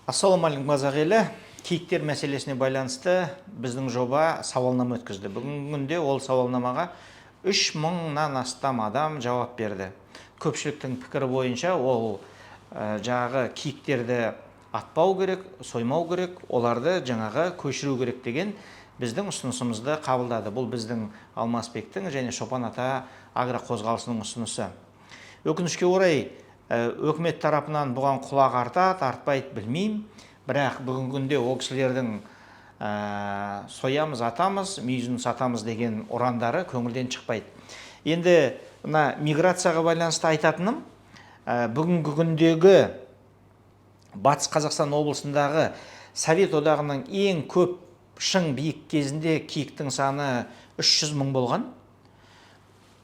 Ассалаумағалейкум қазақ елі. Киіктер мәселесіне байланысты біздің жоба сауалнама өткізді. Бүгінгі күнде ол сауалнамаға 3000-нан астам адам жауап берді. Көпшіліктің пікірі бойынша ол жаңағы киіктерді атпау керек, соймау керек, оларды жаңағы көшіру керек деген біздің ұсынысымызды қабылдады. Бұл біздің Алмасбектің және Шопан ата агроқозғалысының ұсынысы. Өкінішке орай өкімет тарапынан бұған құлақ артады, артпайды білмеймін. Бірақ бүгінгі күнде ол кісілердің соямыз, атамыз, мүйізін сатамыз деген ұрандары көңілден шықпайды. Енді миграцияға байланысты айтатыным, бүгінгі күндегі Батыс Қазақстан облысындағы Совет одағының ең көп шың биік кезінде киіктің саны 300 мың болған.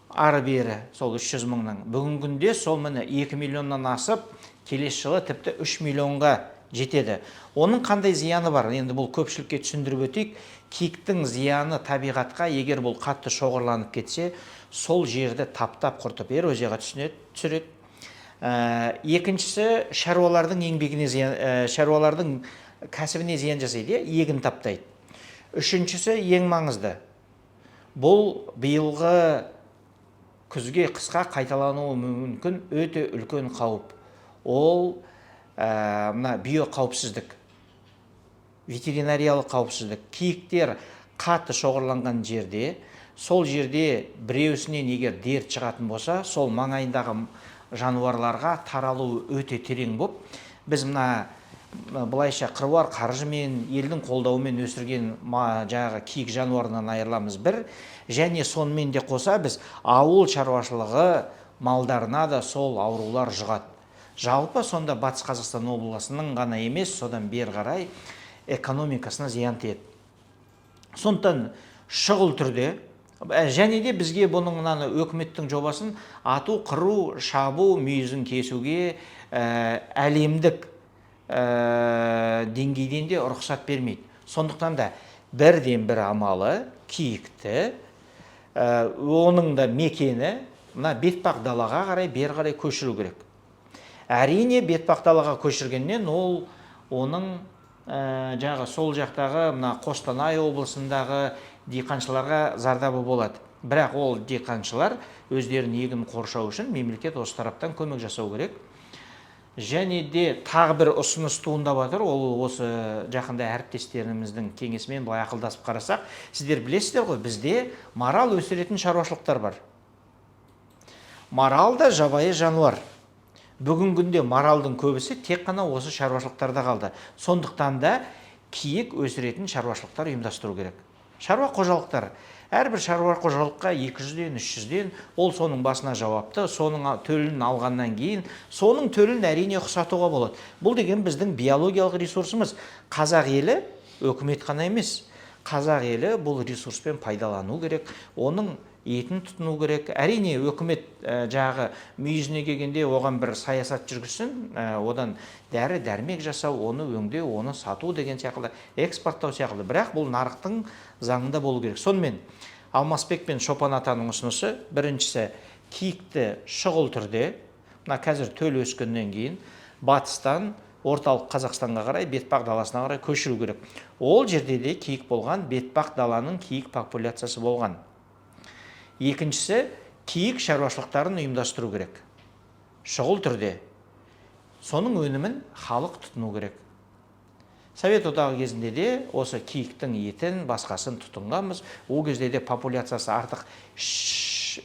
Ары бері сол 300 мыңның. Бүгінгі күнде сол міне 2 миллионнан асып, келесі жылы тіпті 3 миллионға жетеді. Оның қандай зияны бар? Енді бұл көпшілікке түсіндіріп өтейік. Киіктің зияны табиғатқа, егер бұл қатты шоғырланып кетсе, сол жерді таптап құртып эрозияға түсіреді. Екіншісі, шаруалардың еңбегіне зиян, шаруалардың кәсібіне зиян жасайды, егін таптайды. Үшіншісі, ең маңызды. Бұл биылғы күзге қысқа қайталануы мүмкін өте үлкен қауіп. Ол биоқауіпсіздік, ветеринариялық қауіпсіздік. Киіктер қатты шоғырланған жерде, сол жерде біреусінен егер дерт шығатын болса, сол маңайындағы жануарларға таралуы өте терең болып, біз былайша қыруар қаржымен, елдің қолдауымен өсірген жаңағы киік жануарынан айырыламыз бір, және сонымен де қоса біз ауыл шаруашылығы малдарына да сол аурулар жұғады. Жалпы сонда Батыс Қазақстан облысының ғана емес, содан бері қарай экономикасына зиян тиеді. Сондықтан шұғыл түрде, және де бізге бұның өкіметтің жобасын ату, қыру, шабу, мүйізін кесуге әлемдік деңгейден де рұқсат бермейді. Сондықтан да бірден бір амалы киікті, оның да мекені бетпақ далаға қарай, бері қарай көшіру керек. Әрине бетпақ далаға көшіргеннен ол оның жаңағы сол жақтағы Қостанай облысындағы диқаншыларға зардабы болады. Бірақ ол диқаншылар өздерін егін қоршау үшін мемлекет осы тараптан көмек жасау керек. Және де тағы бір ұсыныс туындап жатыр, ол осы жақында әріптестеріміздің кеңесімен былай ақылдасып қарасақ, сіздер білесіздер ғой, бізде марал өсіретін шаруашылықтар бар. Марал да жабайы жануар. Бүгінгі күнде маралдың көбісі тек қана осы шаруашылықтарда қалды. Сондықтан да киік өсіретін шаруашылықтар ұйымдастыру керек. Шаруа қожалықтар, әрбір шаруа қожалыққа 200-ден, 300-ден, ол соның басына жауапты, соның төлін алғаннан кейін, соның төлін әрине ұқсатуға болады. Бұл деген біздің биологиялық ресурсымыз. Қазақ елі өкімет қана емес, қазақ елі бұл ресурспен пайдалану керек, оның етін тұтыну керек. Әрине өкімет жағы мүйізіне келгенде оған бір саясат жүргізсін, одан дәрі дәрмек жасау, оны өңдеу, оны сату деген сияқты, экспорттау сияқты. Бірақ бұл нарықтың заңында болу керек. Сонымен Алмасбек пен Шопан атаның ұсынысы, біріншісі киікті шұғыл түрде, қазір төл өскеннен кейін батыстан орталық Қазақстанға қарай, бетпақ даласына қарай көшіру керек. Ол жерде де киік болған, бетпақ даланың киік популяциясы болған. Екіншісі, киік шаруашылықтарын ұйымдастыру керек. Шұғыл түрде. Соның өнімін халық тұтыну керек. Совет одағы кезінде де осы киіктің етін, басқасын тұтынғанбыз. Ол кезде де популяциясы артық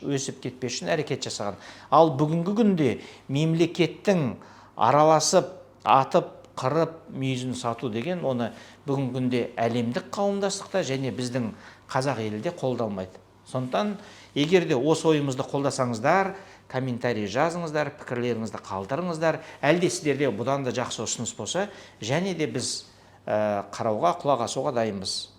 өсіп кетпес үшін әрекет жасаған. Ал бүгінгі күнде мемлекеттің араласып, атып, қырып, мүйізін сату деген, оны бүгінгі күнде әлемдік қауымдастықта және біздің қазақ елінде қолдалмайды. Сондықтан, егер де осы ойымызды қолдасаңыздар, комментарий жазыңыздар, пікірлеріңізді қалдырыңыздар. Әлде сіздерде бұдан да жақсы ұсыныс болса, және де біз қарауға, құлақ асуға дайынбыз.